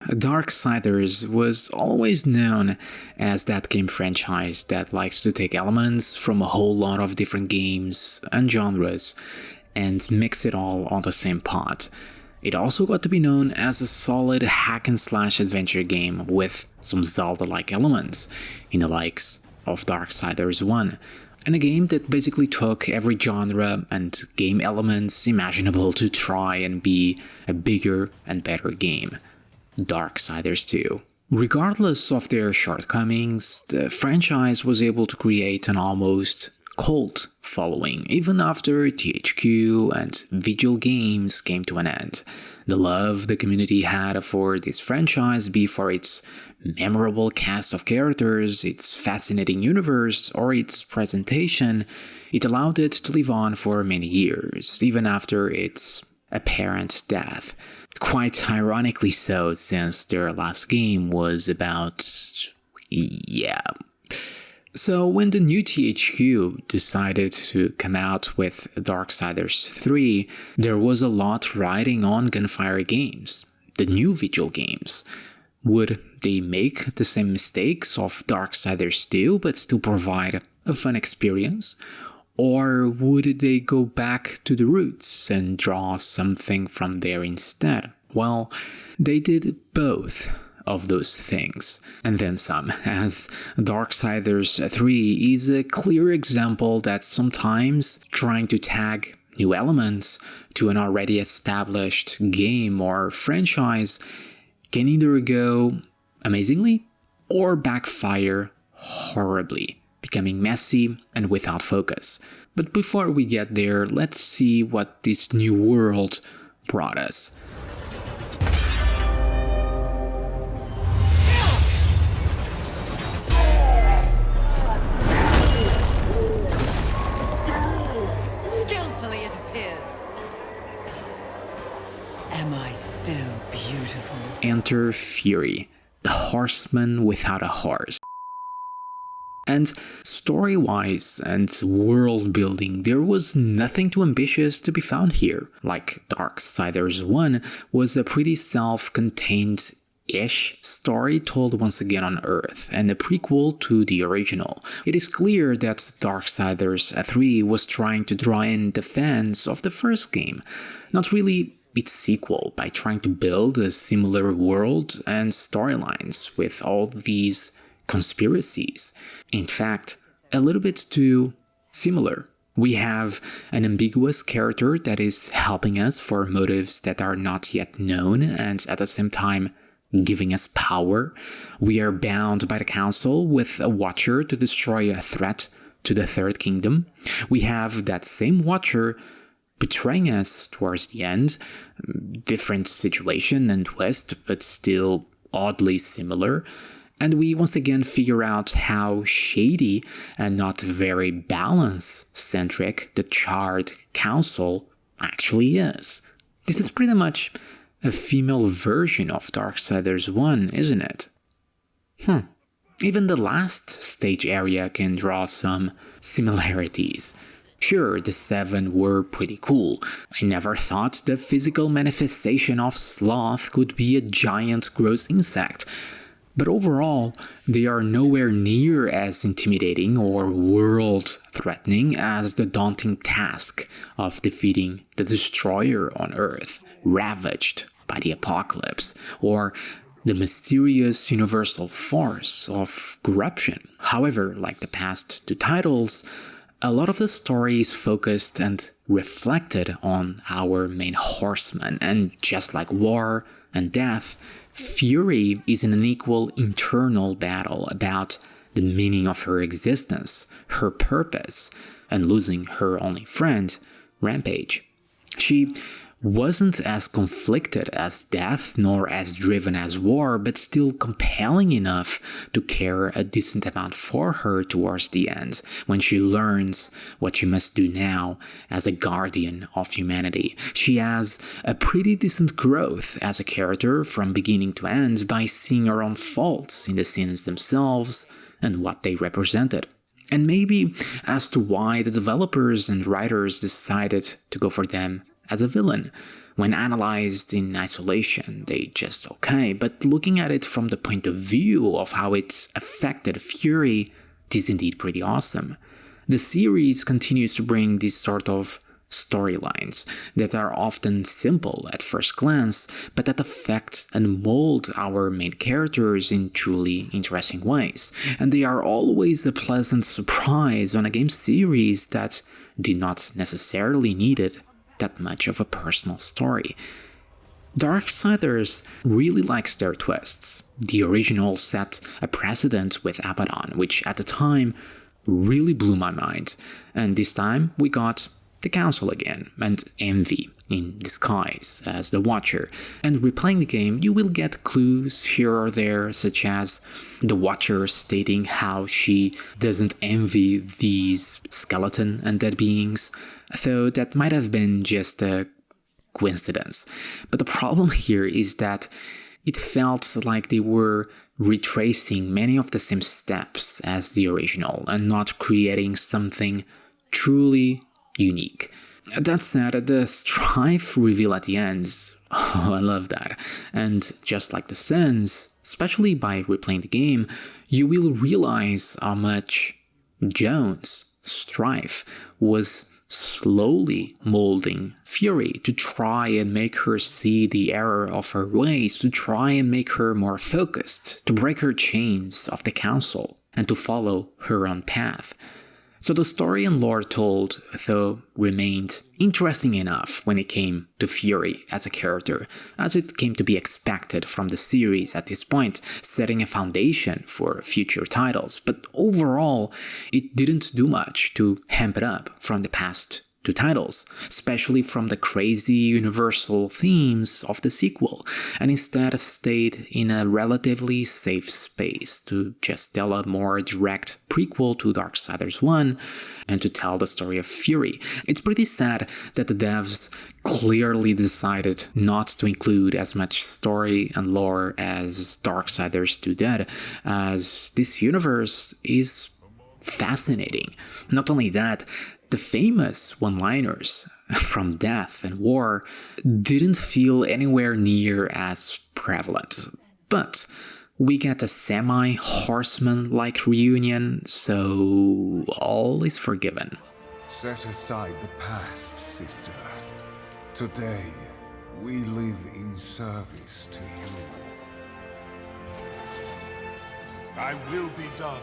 Darksiders was always known as that game franchise that likes to take elements from a whole lot of different games and genres and mix it all on the same pot. It also got to be known as a solid hack-and-slash adventure game with some Zelda-like elements, in the likes of Darksiders 1, and a game that basically took every genre and game elements imaginable to try and be a bigger and better game. Darksiders 2. Regardless of their shortcomings, the franchise was able to create an almost cult following even after THQ and Vigil Games came to an end. The love the community had for this franchise, be for its memorable cast of characters, its fascinating universe, or its presentation, it allowed it to live on for many years, even after its apparent death. Quite ironically so, since their last game was about... So when the new THQ decided to come out with Darksiders 3, there was a lot riding on Gunfire Games, the new Vigil Games. Would they make the same mistakes of Darksiders 2 but still provide a fun experience? Or would they go back to the roots and draw something from there instead? Well, they did both of those things, and then some, as Darksiders 3 is a clear example that sometimes trying to tag new elements to an already established game or franchise can either go amazingly or backfire horribly, becoming messy and without focus. But before we get there, let's see what this new world brought us. Enter Fury, the horseman without a horse. And story-wise and world-building, there was nothing too ambitious to be found here. Like Darksiders 1 was a pretty self-contained-ish story told once again on Earth, and a prequel to the original. It is clear that Darksiders 3 was trying to draw in the fans of the first game, not really its sequel, by trying to build a similar world and storylines with all these conspiracies. In fact, a little bit too similar. We have an ambiguous character that is helping us for motives that are not yet known and at the same time giving us power. We are bound by the council with a watcher to destroy a threat to the Third Kingdom. We have that same watcher betraying us towards the end. Different situation and twist, but still oddly similar. And we once again figure out how shady and not very balance-centric the Charred Council actually is. This is pretty much a female version of Darksiders 1, isn't it? Even the last stage area can draw some similarities. Sure, the 7 were pretty cool. I never thought the physical manifestation of sloth could be a giant gross insect. But overall, they are nowhere near as intimidating or world-threatening as the daunting task of defeating the Destroyer on Earth, ravaged by the apocalypse, or the mysterious universal force of corruption. However, like the past two titles, a lot of the story is focused and reflected on our main horseman, and just like war and death, Fury is in an equal internal battle about the meaning of her existence, her purpose, and losing her only friend, Rampage. She wasn't as conflicted as death, nor as driven as war, but still compelling enough to care a decent amount for her towards the end, when she learns what she must do now as a guardian of humanity. She has a pretty decent growth as a character from beginning to end by seeing her own faults in the scenes themselves and what they represented. And maybe as to why the developers and writers decided to go for them as a villain. When analyzed in isolation, they just okay, but looking at it from the point of view of how it affected Fury, it is indeed pretty awesome. The series continues to bring these sort of storylines that are often simple at first glance, but that affect and mold our main characters in truly interesting ways. And they are always a pleasant surprise on a game series that did not necessarily need it that much of a personal story. Darksiders really likes their twists. The original set a precedent with Abaddon, which at the time really blew my mind, and this time we got the Council again, and Envy in disguise as the Watcher. And replaying the game, you will get clues here or there, such as the Watcher stating how she doesn't envy these skeleton undead beings, though that might have been just a coincidence. But the problem here is that it felt like they were retracing many of the same steps as the original and not creating something truly unique. That said, the Strife reveal at the end, oh, I love that. And just like the Sins, especially by replaying the game, you will realize how much Jones, Strife, was slowly molding Fury to try and make her see the error of her ways, to try and make her more focused, to break her chains of the Council, and to follow her own path. So the story and lore told, though, remained interesting enough when it came to Fury as a character, as it came to be expected from the series at this point, setting a foundation for future titles. But overall, it didn't do much to amp it up from the past two titles, especially from the crazy universal themes of the sequel, and instead stayed in a relatively safe space to just tell a more direct prequel to Darksiders 1 and to tell the story of Fury. It's pretty sad that the devs clearly decided not to include as much story and lore as Darksiders 2 did, as this universe is fascinating. Not only that, the famous one-liners from Death and War didn't feel anywhere near as prevalent. But we get a semi-horseman-like reunion, so all is forgiven. Set aside the past, sister. Today, we live in service to you. I will be done.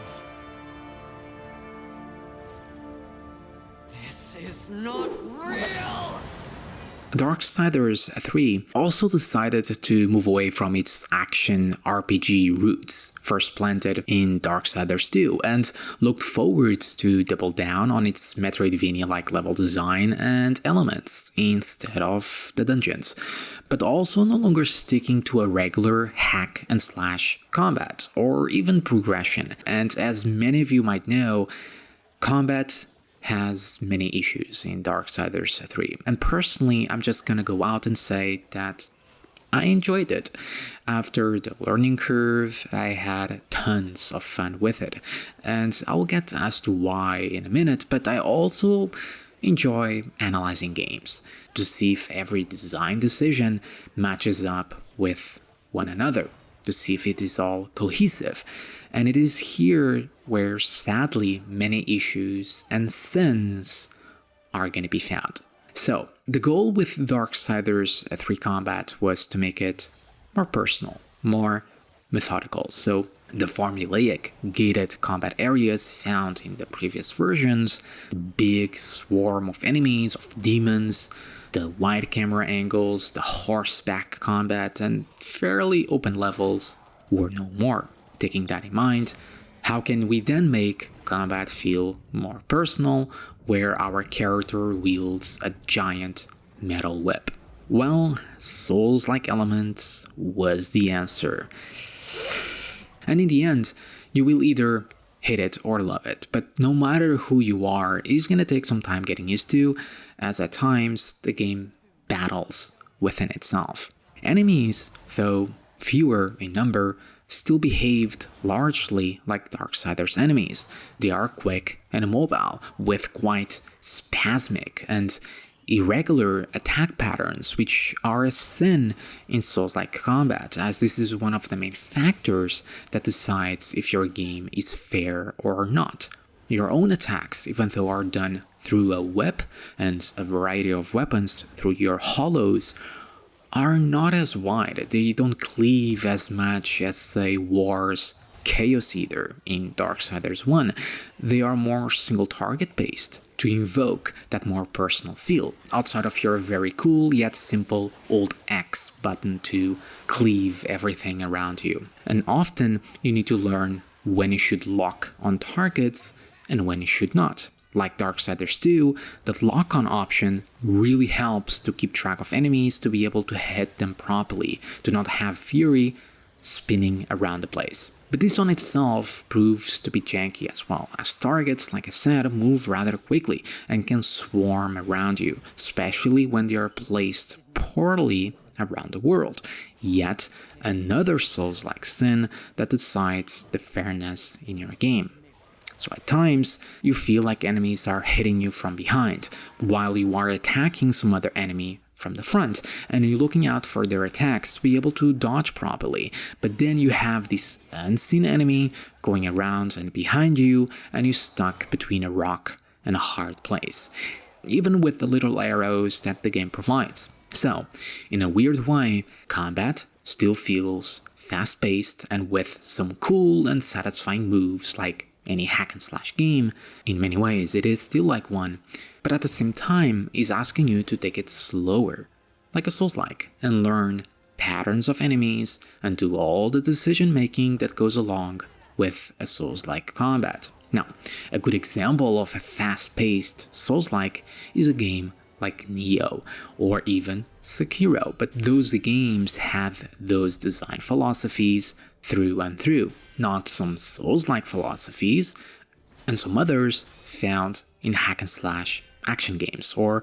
This is not real! Darksiders 3 also decided to move away from its action RPG roots, first planted in Darksiders 2, and looked forward to double down on its Metroidvania-like level design and elements instead of the dungeons, but also no longer sticking to a regular hack-and-slash combat, or even progression. And as many of you might know, combat has many issues in Darksiders 3, and personally I'm just gonna go out and say that I enjoyed it. After the learning curve, I had tons of fun with it, and I'll get as to why in a minute, but I also enjoy analyzing games to see if every design decision matches up with one another, to see if it is all cohesive. And it is here where, sadly, many issues and sins are going to be found. So, the goal with Darksiders 3 combat was to make it more personal, more methodical. So, the formulaic, gated combat areas found in the previous versions, the big swarm of enemies, of demons, the wide camera angles, the horseback combat, and fairly open levels were no more. Taking that in mind, how can we then make combat feel more personal, where our character wields a giant metal whip? Well, Souls-like elements was the answer. And in the end, you will either hate it or love it, but no matter who you are, it's gonna take some time getting used to, as at times the game battles within itself. Enemies, though fewer in number, still behaved largely like Darksiders enemies. They are quick and mobile, with quite spasmic and irregular attack patterns, which are a sin in Souls-like combat, as this is one of the main factors that decides if your game is fair or not. Your own attacks, even though are done through a whip and a variety of weapons through your hollows, are not as wide. They don't cleave as much as, say, War's Chaos Eater in Darksiders 1. They are more single target based to invoke that more personal feel, outside of your very cool yet simple Alt X button to cleave everything around you. And often you need to learn when you should lock on targets and when you should not. Like Darksiders 2, that lock-on option really helps to keep track of enemies, to be able to hit them properly, to not have fury spinning around the place. But this on itself proves to be janky as well, as targets, like I said, move rather quickly and can swarm around you, especially when they are placed poorly around the world. Yet another Souls-like sin that decides the fairness in your game. So at times, you feel like enemies are hitting you from behind, while you are attacking some other enemy from the front, and you're looking out for their attacks to be able to dodge properly. But then you have this unseen enemy going around and behind you, and you're stuck between a rock and a hard place, even with the little arrows that the game provides. So, in a weird way, combat still feels fast-paced and with some cool and satisfying moves like any hack-and-slash game. In many ways, it is still like one, but at the same time is asking you to take it slower, like a Souls-like, and learn patterns of enemies and do all the decision-making that goes along with a Souls-like combat. Now, a good example of a fast-paced Souls-like is a game like Neo or even Sekiro, but those games have those design philosophies through and through, not some Souls-like philosophies and some others found in hack-and-slash action games or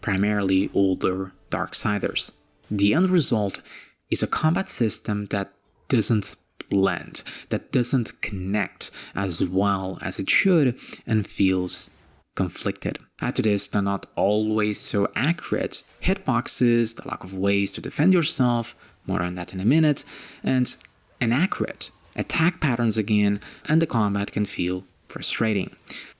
primarily older Darksiders. The end result is a combat system that doesn't blend, that doesn't connect as well as it should and feels conflicted. Add to this the not always so accurate hitboxes, the lack of ways to defend yourself, more on that in a minute, and inaccurate attack patterns again, and the combat can feel frustrating.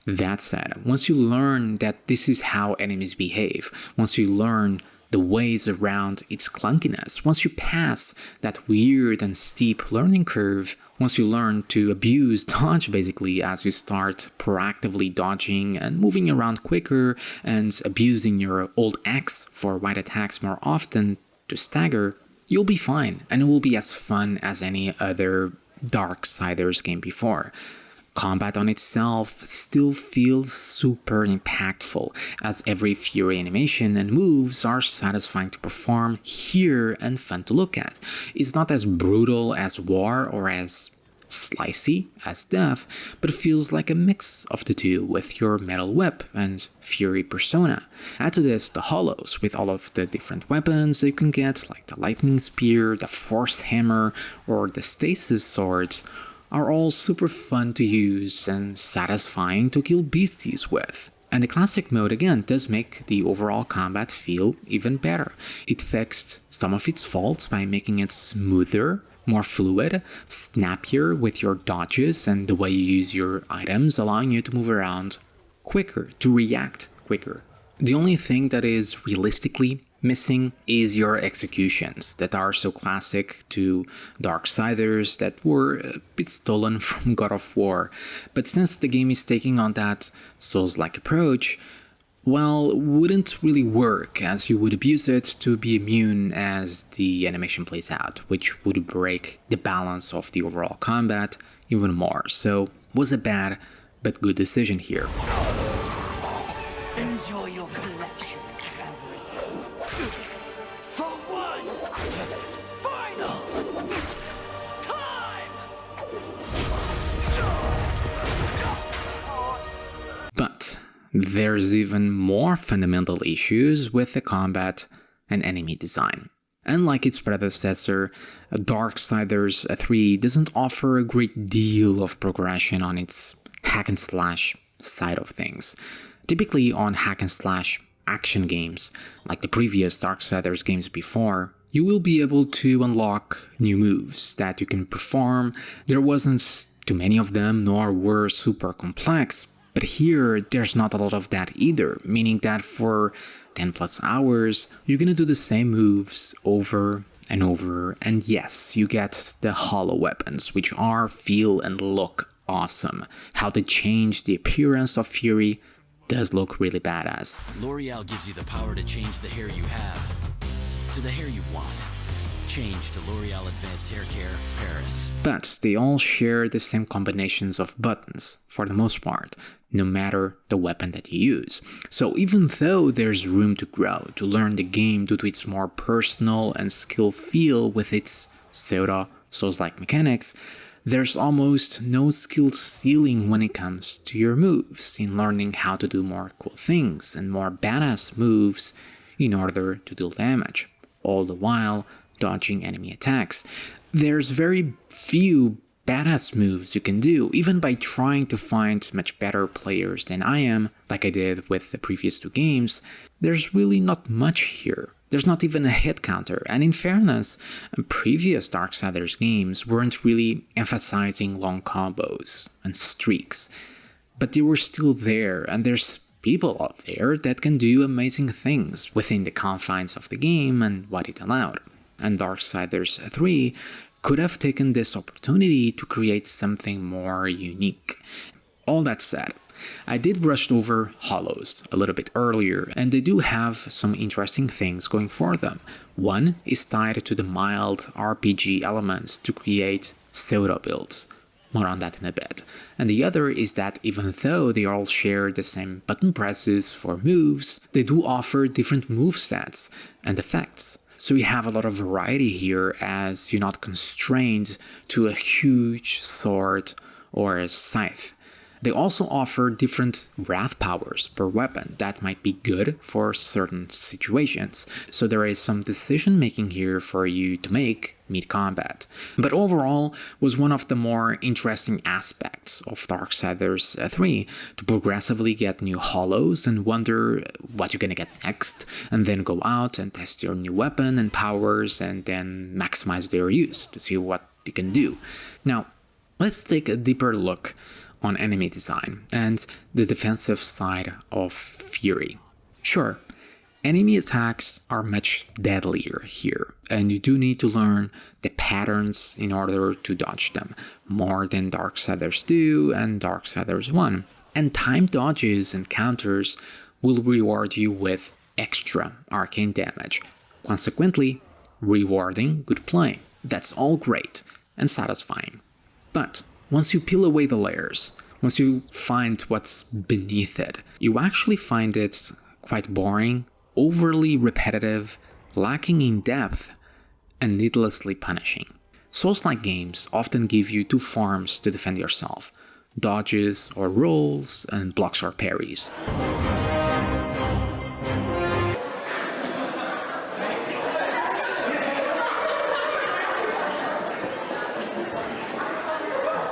That said, once you learn that this is how enemies behave, once you learn the ways around its clunkiness, once you pass that weird and steep learning curve, once you learn to abuse dodge basically as you start proactively dodging and moving around quicker and abusing your Alt X for wide attacks more often to stagger, you'll be fine and it will be as fun as any other Darksiders game before. Combat on itself still feels super impactful, as every fury animation and moves are satisfying to perform, hear, and fun to look at. It's not as brutal as War or as slicey as Death, but it feels like a mix of the two with your Metal Whip and Fury persona. Add to this the hollows with all of the different weapons you can get, like the Lightning Spear, the Force Hammer, or the Stasis Swords, are all super fun to use and satisfying to kill beasties with. And the classic mode again does make the overall combat feel even better. It fixed some of its faults by making it smoother, more fluid, snappier with your dodges and the way you use your items, allowing you to move around quicker, to react quicker. The only thing that is realistically missing is your executions that are so classic to Darksiders that were a bit stolen from God of War. But since the game is taking on that Souls-like approach, well, wouldn't really work, as you would abuse it to be immune as the animation plays out, which would break the balance of the overall combat even more. So, was a bad but good decision here. Enjoy your collection, Avarice. For one final time! But there's even more fundamental issues with the combat and enemy design. Unlike its predecessor, Darksiders 3 doesn't offer a great deal of progression on its hack-and-slash side of things. Typically on hack-and-slash action games, like the previous Darksiders games before, you will be able to unlock new moves that you can perform. There wasn't too many of them, nor were super complex, but here there's not a lot of that either, meaning that for 10 plus hours, you're gonna do the same moves over and over, and yes, you get the hollow weapons, which are, feel, and look awesome. How they change the appearance of Fury does look really badass. L'Oreal gives you the power to change the hair you have to the hair you want. Change to L'Oreal Advanced Hair Care, Paris. But they all share the same combinations of buttons, for the most part, no matter the weapon that you use. So even though there's room to grow, to learn the game due to its more personal and skill feel with its Souls-like mechanics, there's almost no skill ceiling when it comes to your moves, in learning how to do more cool things and more badass moves in order to deal damage, all the while dodging enemy attacks. There's very few badass moves you can do, even by trying to find much better players than I am, like I did with the previous two games. There's really not much here. There's not even a hit counter, and in fairness, previous Darksiders games weren't really emphasizing long combos and streaks, but they were still there, and there's people out there that can do amazing things within the confines of the game and what it allowed. And Darksiders 3 could have taken this opportunity to create something more unique. All that said, I did brush over Hollows a little bit earlier, and they do have some interesting things going for them. One is tied to the mild RPG elements to create pseudo builds. More on that in a bit. And the other is that even though they all share the same button presses for moves, they do offer different movesets and effects. So you have a lot of variety here, as you're not constrained to a huge sword or a scythe. They also offer different wrath powers per weapon that might be good for certain situations, so there is some decision making here for you to make mid-combat. But overall was one of the more interesting aspects of Darksiders 3, to progressively get new hollows and wonder what you're gonna get next, and then go out and test your new weapon and powers and then maximize their use to see what you can do. Now, let's take a deeper look on enemy design and the defensive side of Fury. Sure, enemy attacks are much deadlier here, and you do need to learn the patterns in order to dodge them, more than Darksiders 2 and Darksiders 1. And time dodges and counters will reward you with extra arcane damage, consequently rewarding good play. That's all great and satisfying. But once you peel away the layers, once you find what's beneath it, you actually find it quite boring, overly repetitive, lacking in depth, and needlessly punishing. Souls-like games often give you two forms to defend yourself: dodges or rolls, and blocks or parries.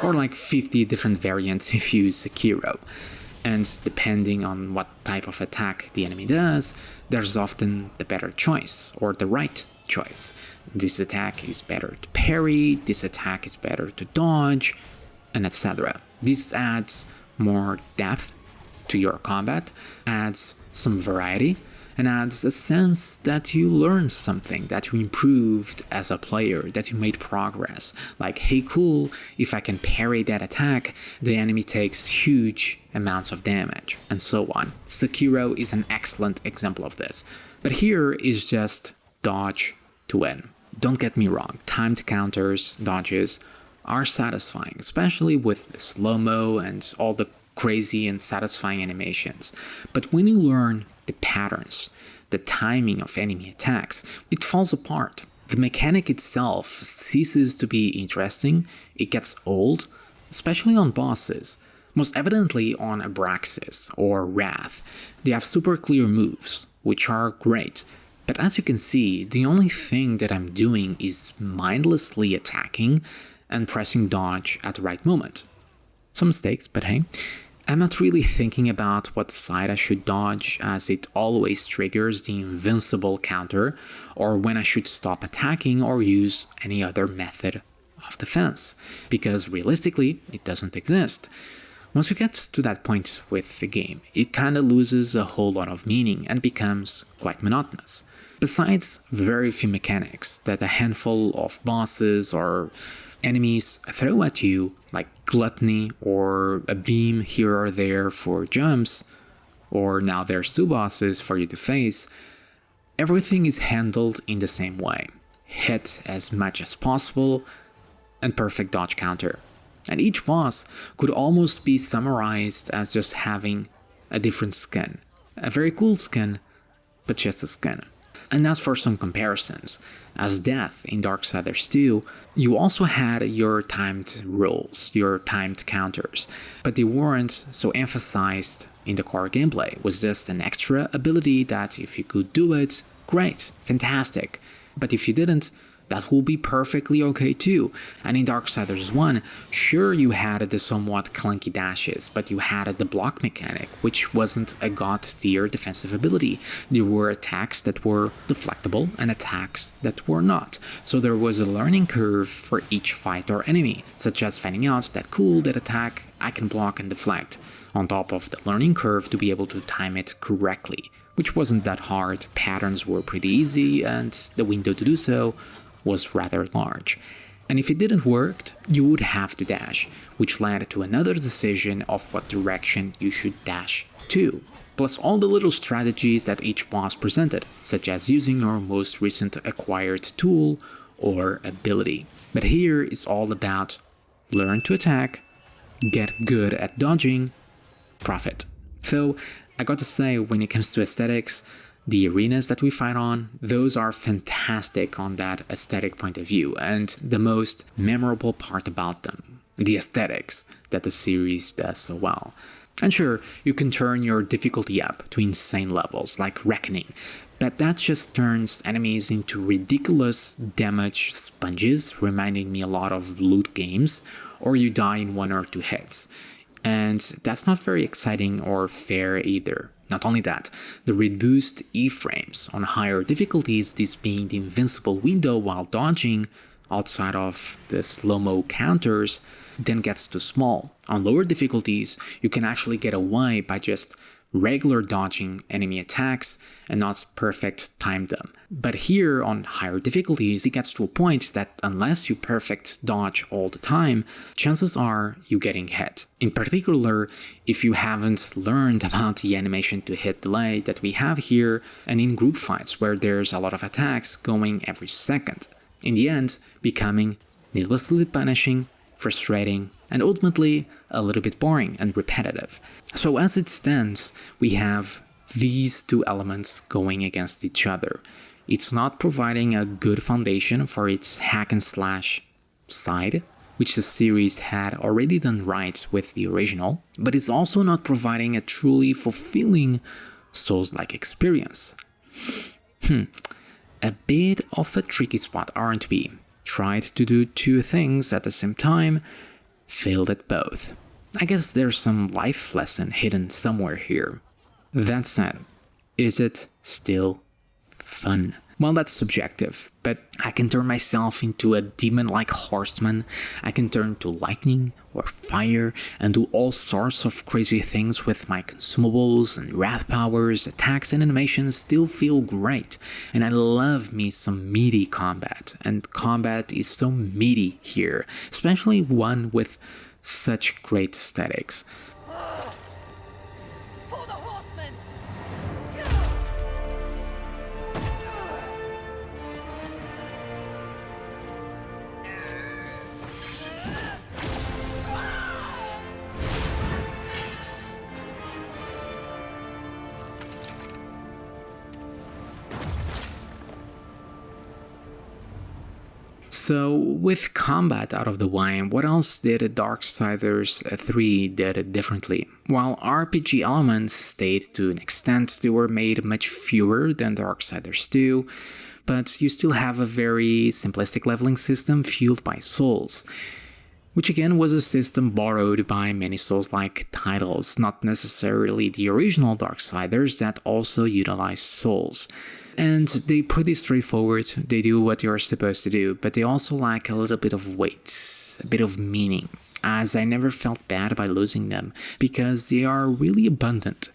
Or like 50 different variants if you use Sekiro. And depending on what type of attack the enemy does, there's often the better choice, or the right choice. This attack is better to parry, this attack is better to dodge, and etc. This adds more depth to your combat, adds some variety, and adds a sense that you learned something, that you improved as a player, that you made progress. Like, hey cool, if I can parry that attack, the enemy takes huge amounts of damage, and so on. Sekiro is an excellent example of this. But here is just dodge to win. Don't get me wrong, timed counters, dodges are satisfying, especially with the slow-mo and all the crazy and satisfying animations. But when you learn the patterns, the timing of enemy attacks, it falls apart. The mechanic itself ceases to be interesting, it gets old, especially on bosses. Most evidently on Abraxas or Wrath. They have super clear moves, which are great, but as you can see, the only thing that I'm doing is mindlessly attacking and pressing dodge at the right moment. Some mistakes, but hey. I'm not really thinking about what side I should dodge, as it always triggers the invincible counter, or when I should stop attacking or use any other method of defense, because realistically, it doesn't exist. Once you get to that point with the game, it kinda loses a whole lot of meaning and becomes quite monotonous. Besides very few mechanics that a handful of bosses or enemies throw at you, like gluttony or a beam here or there for jumps, or now there's 2 bosses for you to face, everything is handled in the same way. Hit as much as possible and perfect dodge counter. And each boss could almost be summarized as just having a different skin. A very cool skin, but just a skin. And as for some comparisons, as Death in Darksiders 2, you also had your timed rolls, your timed counters, but they weren't so emphasized in the core gameplay. It was just an extra ability that if you could do it, great, fantastic. But if you didn't, that will be perfectly okay too. And in Darksiders 1, sure you had the somewhat clunky dashes, but you had the block mechanic, which wasn't a god tier defensive ability. There were attacks that were deflectable and attacks that were not. So there was a learning curve for each fight or enemy, such as finding out that cool, that attack I can block and deflect, on top of the learning curve to be able to time it correctly, which wasn't that hard. Patterns were pretty easy and the window to do so was rather large. And if it didn't work, you would have to dash, which led to another decision of what direction you should dash to, plus all the little strategies that each boss presented, such as using your most recent acquired tool or ability. But here is all about learn to attack, get good at dodging, profit. Though I got to say, when it comes to aesthetics, the arenas that we fight on, those are fantastic on that aesthetic point of view, and the most memorable part about them, the aesthetics that the series does so well. And sure, you can turn your difficulty up to insane levels, like Reckoning, but that just turns enemies into ridiculous damage sponges, reminding me a lot of loot games, or you die in 1 or 2 hits. And that's not very exciting or fair either. Not only that, the reduced E-frames on higher difficulties, this being the invincible window while dodging outside of the slow-mo counters, then gets too small. On lower difficulties, you can actually get away by just regular dodging enemy attacks and not perfect time them. But here on higher difficulties, it gets to a point that unless you perfect dodge all the time, chances are you getting hit. In particular, if you haven't learned about the animation to hit delay that we have here, and in group fights where there's a lot of attacks going every second. In the end, becoming needlessly punishing, frustrating, and ultimately a little bit boring and repetitive. So as it stands, we have these 2 elements going against each other. It's not providing a good foundation for its hack and slash side, which the series had already done right with the original, but it's also not providing a truly fulfilling Souls-like experience. A bit of a tricky spot, aren't we? Tried to do 2 things at the same time, failed at both. I guess there's some life lesson hidden somewhere here. That said, is it still fun? Well, that's subjective, but I can turn myself into a demon-like horseman, I can turn to lightning or fire and do all sorts of crazy things with my consumables and wrath powers, attacks and animations still feel great, and I love me some meaty combat, and combat is so meaty here, especially one with such great aesthetics. For the horsemen! So, with combat out of the way, what else did Darksiders 3 did differently? While RPG elements stayed to an extent, they were made much fewer than Darksiders 2, but you still have a very simplistic leveling system fueled by souls. which again was a system borrowed by many Souls-like titles, not necessarily the original Darksiders that also utilized Souls. And they're pretty straightforward, they do what you're supposed to do, but they also lack a little bit of weight, a bit of meaning, as I never felt bad by losing them, because they are really abundant,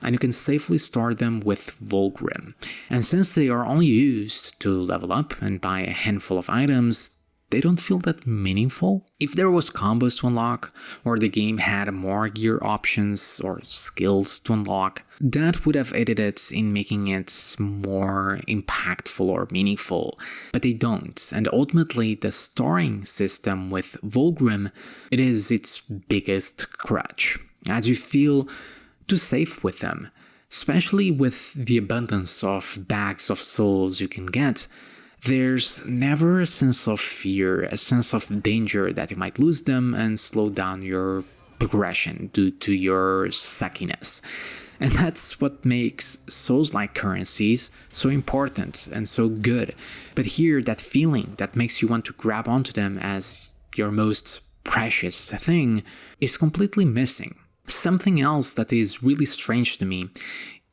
and you can safely store them with Vulgrim. And since they are only used to level up and buy a handful of items, they don't feel that meaningful. If there was combos to unlock, or the game had more gear options or skills to unlock, that would have aided it in making it more impactful or meaningful, but they don't. And ultimately, the storing system with Vulgrim, it is its biggest crutch, as you feel too safe with them, especially with the abundance of bags of souls you can get. There's never a sense of fear, a sense of danger that you might lose them and slow down your progression due to your suckiness. And that's what makes Souls-like currencies so important and so good. But here, that feeling that makes you want to grab onto them as your most precious thing is completely missing. Something else that is really strange to me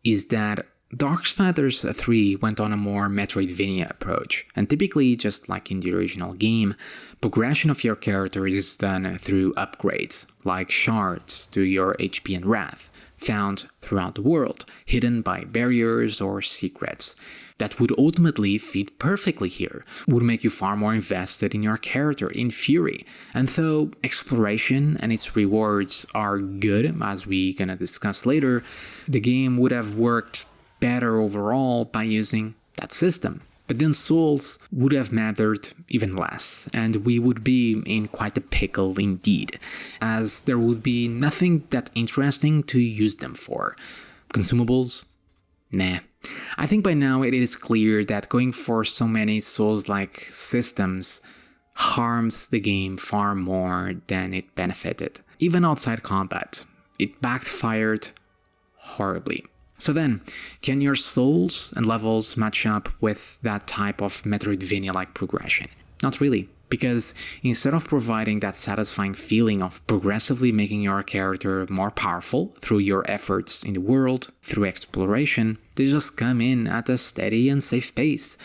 is that Darksiders 3 went on a more Metroidvania approach, and typically, just like in the original game, progression of your character is done through upgrades, like shards to your HP and wrath, found throughout the world, hidden by barriers or secrets. That would ultimately fit perfectly here, would make you far more invested in your character in Fury. And though exploration and its rewards are good, as we're gonna discuss later, the game would have worked better overall by using that system. But then Souls would have mattered even less, and we would be in quite a pickle indeed, as there would be nothing that interesting to use them for. Consumables? Nah. I think by now it is clear that going for so many Souls-like systems harms the game far more than it benefited. Even outside combat, it backfired horribly. So then, can your souls and levels match up with that type of Metroidvania-like progression? Not really, because instead of providing that satisfying feeling of progressively making your character more powerful through your efforts in the world, through exploration, they just come in at a steady and safe pace,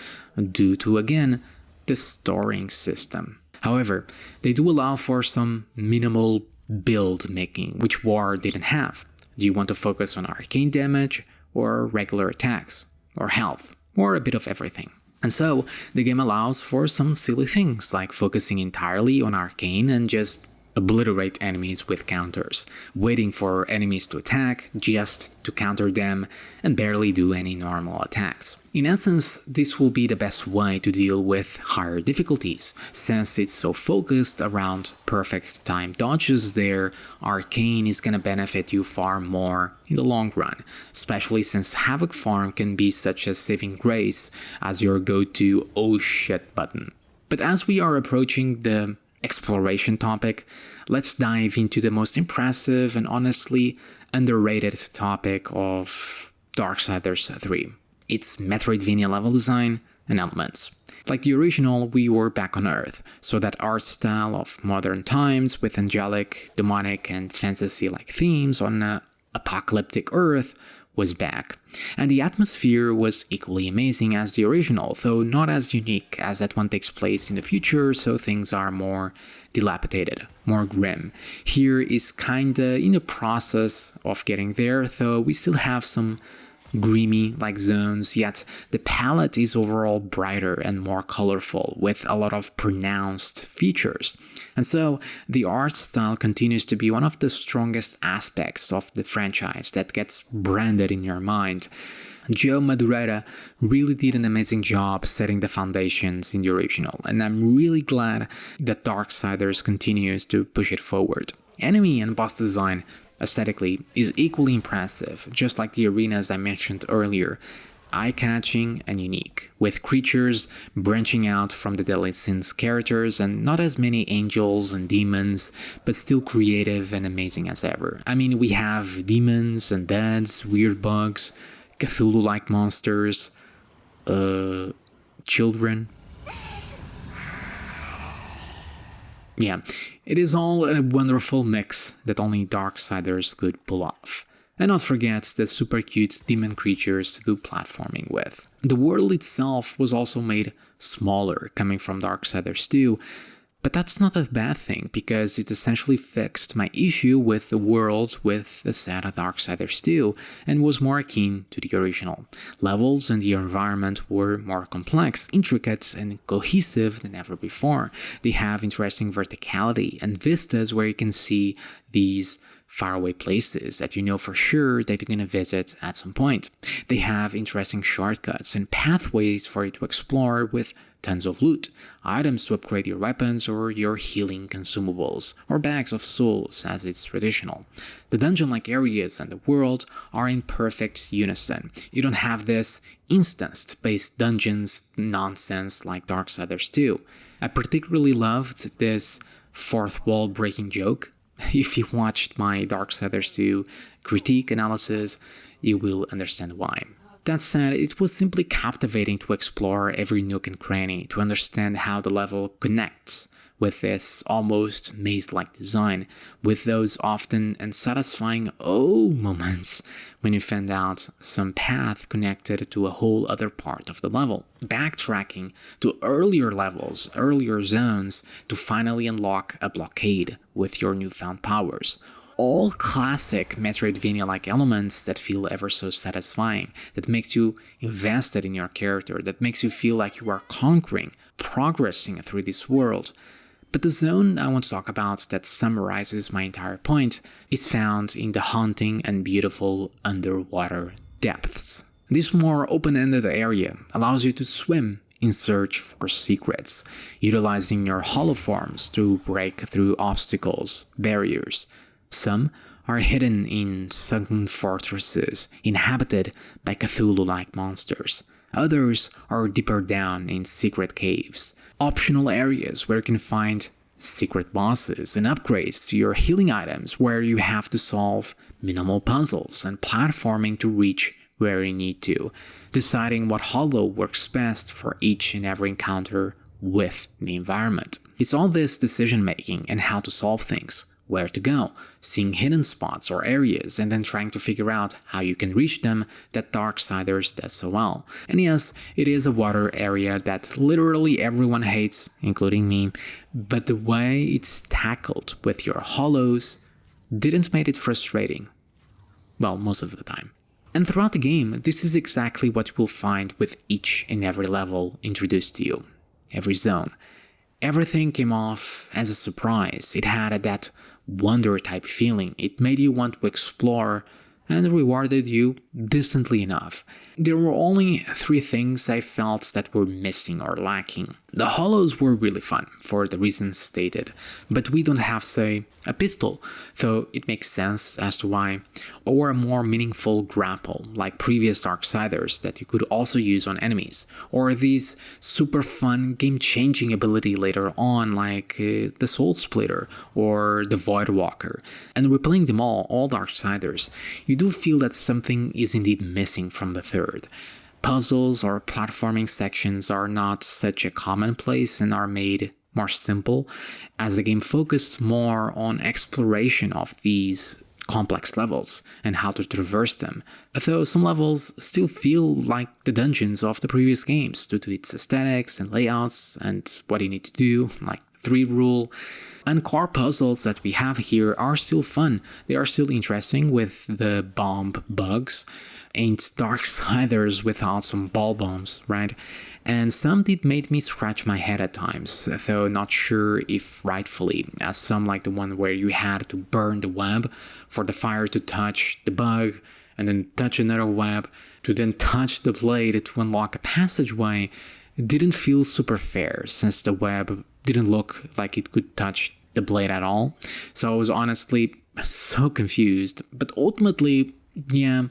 due to, again, the storing system. However, they do allow for some minimal build making, which War didn't have. Do you want to focus on arcane damage, or regular attacks, or health, or a bit of everything? And so, the game allows for some silly things, like focusing entirely on arcane and just obliterate enemies with counters, waiting for enemies to attack just to counter them, and barely do any normal attacks. In essence, this will be the best way to deal with higher difficulties, since it's so focused around perfect time dodges there, arcane is gonna benefit you far more in the long run, especially since Havoc Farm can be such a saving grace as your go-to oh shit button. But as we are approaching the exploration topic, let's dive into the most impressive and honestly underrated topic of Darksiders 3. It's Metroidvania level design and elements. Like the original, we were back on Earth, so that art style of modern times with angelic, demonic and fantasy-like themes on an apocalyptic Earth was back. And the atmosphere was equally amazing as the original, though not as unique as that one takes place in the future, so things are more dilapidated, more grim. Here is kinda in the process of getting there, though we still have some dreamy-like zones, yet the palette is overall brighter and more colorful, with a lot of pronounced features. And so, the art style continues to be one of the strongest aspects of the franchise that gets branded in your mind. Joe Madureira really did an amazing job setting the foundations in the original, and I'm really glad that Darksiders continues to push it forward. Enemy and boss design aesthetically is equally impressive, just like the arenas I mentioned earlier, eye-catching and unique, with creatures branching out from the Deadly Sins characters and not as many angels and demons, but still creative and amazing as ever. I mean, we have demons, undeads, weird bugs, Cthulhu-like monsters, children. Yeah, it is all a wonderful mix that only Darksiders could pull off. And not forget the super cute demon creatures to do platforming with. The world itself was also made smaller, coming from Darksiders 2, but that's not a bad thing, because it essentially fixed my issue with the world with the set of Darksiders 2, and was more akin to the original. Levels and the environment were more complex, intricate, and cohesive than ever before. They have interesting verticality and vistas where you can see these faraway places that you know for sure that you're going to visit at some point. They have interesting shortcuts and pathways for you to explore with tons of loot, items to upgrade your weapons or your healing consumables, or bags of souls as it's traditional. The dungeon-like areas and the world are in perfect unison. You don't have this instanced-based dungeons nonsense like Darksiders 2. I particularly loved this fourth wall breaking joke. If you watched my Darksiders 2 critique analysis, you will understand why. That said, it was simply captivating to explore every nook and cranny, to understand how the level connects with this almost maze-like design, with those often unsatisfying "oh" moments when you found out some path connected to a whole other part of the level, backtracking to earlier levels, earlier zones, to finally unlock a blockade with your newfound powers. All classic Metroidvania-like elements that feel ever so satisfying, that makes you invested in your character, that makes you feel like you are conquering, progressing through this world. But the zone I want to talk about that summarizes my entire point is found in the haunting and beautiful underwater depths. This more open-ended area allows you to swim in search for secrets, utilizing your holoforms to break through obstacles, barriers. Some are hidden in sunken fortresses inhabited by Cthulhu-like monsters. Others are deeper down in secret caves, optional areas where you can find secret bosses and upgrades to your healing items, where you have to solve minimal puzzles and platforming to reach where you need to, deciding what holo works best for each and every encounter with the environment. It's all this decision making and how to solve things, where to go, seeing hidden spots or areas, and then trying to figure out how you can reach them that Darksiders does so well. And yes, it is a water area that literally everyone hates, including me, but the way it's tackled with your holos didn't make it frustrating. Well, most of the time. And throughout the game, this is exactly what you will find with each and every level introduced to you, every zone. Everything came off as a surprise. It had that wonder type feeling. It made you want to explore and rewarded you decently enough. There were only 3 things I felt that were missing or lacking. The holos were really fun, for the reasons stated, but we don't have, say, a pistol, though it makes sense as to why, or a more meaningful grapple, like previous Darksiders that you could also use on enemies, or these super fun game-changing ability later on, like the Soul Splitter or the Void Walker. And replaying them all Darksiders, you do feel that something is indeed missing from the third. Puzzles or platforming sections are not such a commonplace and are made more simple, as the game focused more on exploration of these complex levels and how to traverse them, though some levels still feel like the dungeons of the previous games due to its aesthetics and layouts and what you need to do, like 3 rule. And core puzzles that we have here are still fun. They are still interesting with the bomb bugs. Ain't Darksiders without some ball bombs, right? And some did make me scratch my head at times, though not sure if rightfully, as some like the one where you had to burn the web for the fire to touch the bug, and then touch another web, to then touch the blade to unlock a passageway, didn't feel super fair, since the web didn't look like it could touch the blade at all. So I was honestly so confused, but ultimately, yeah,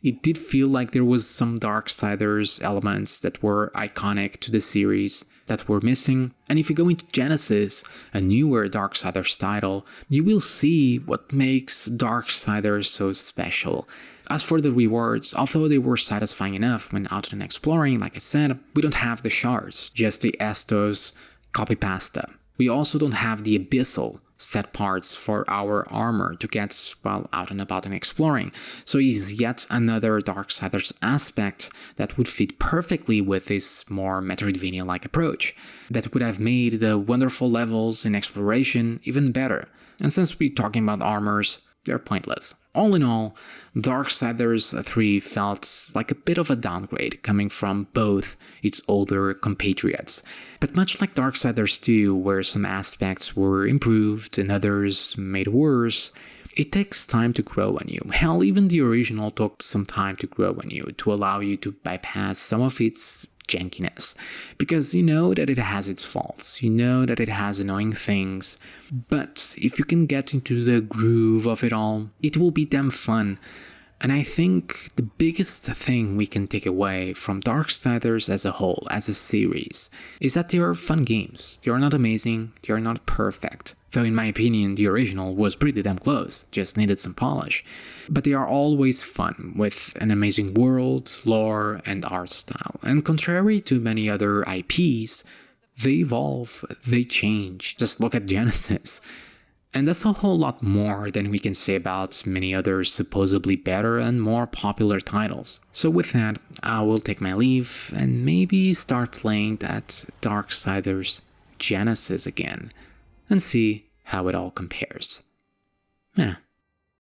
it did feel like there was some Darksiders elements that were iconic to the series that were missing. And if you go into Genesis, a newer Darksiders title, you will see what makes Darksiders so special. As for the rewards, although they were satisfying enough when out and exploring, like I said, we don't have the shards, just the Estos copy pasta. We also don't have the abyssal set parts for our armor to get, well, out and about and exploring, so it's yet another Darksiders aspect that would fit perfectly with this more Metroidvania-like approach, that would have made the wonderful levels in exploration even better. And since we're talking about armors, they're pointless. All in all, Darksiders 3 felt like a bit of a downgrade coming from both its older compatriots. But much like Darksiders 2, where some aspects were improved and others made worse, it takes time to grow on you. Hell, even the original took some time to grow on you, to allow you to bypass some of its jankiness, because you know that it has its faults, you know that it has annoying things, but if you can get into the groove of it all, it will be damn fun. And I think the biggest thing we can take away from Darksiders as a whole, as a series, is that they are fun games. They are not amazing, they are not perfect, though in my opinion the original was pretty damn close, just needed some polish. But they are always fun, with an amazing world, lore, and art style. And contrary to many other IPs, they evolve, they change. Just look at Genesis. And that's a whole lot more than we can say about many other supposedly better and more popular titles. So with that, I will take my leave and maybe start playing that Darksiders Genesis again and see how it all compares. Yeah.